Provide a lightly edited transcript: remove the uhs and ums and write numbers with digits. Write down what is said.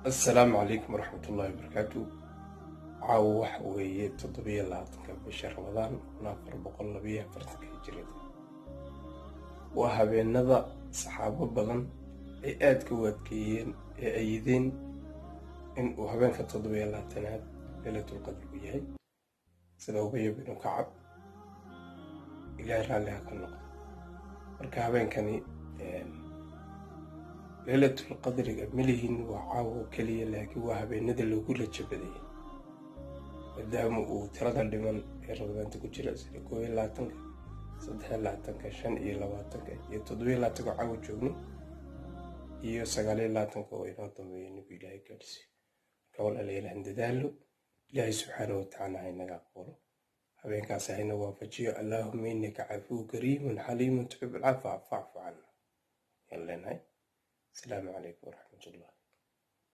السلام عليكم ورحمة الله وبركاته. عاوح وهي تضبية لاتنك بشهر رمضان نافر بقول بيها فرتك هجرية وهابين نضا صحابة بضن اياد كواتكيين ايدين ان وهابين كتضبية لاتنات ليلة القدر بيهي سيدو بيه بن كعب إلى راليها كالنقطة مركا كاني ليلة القدر مليهن وعاو كليا لكن وهابين ندى اللي كل جبدين maadaama uu tirada dhiman ee rabadaanta ku jira sida 21 23 25 iyo 27 caawa joogno iyo 29 oo inoo dambeeyay nabi ilaahay gaarsiiyay kawal leeyahay dadaalo ilaahay subhanahu wa ta'ala inaga aqbalo habeenkaas ayna waafajiyo allahumma innaka afuwun kariimun haliimun tuhibbul afwa fa'fu 'anna yalla assalamu alaykum wa rahmatullah.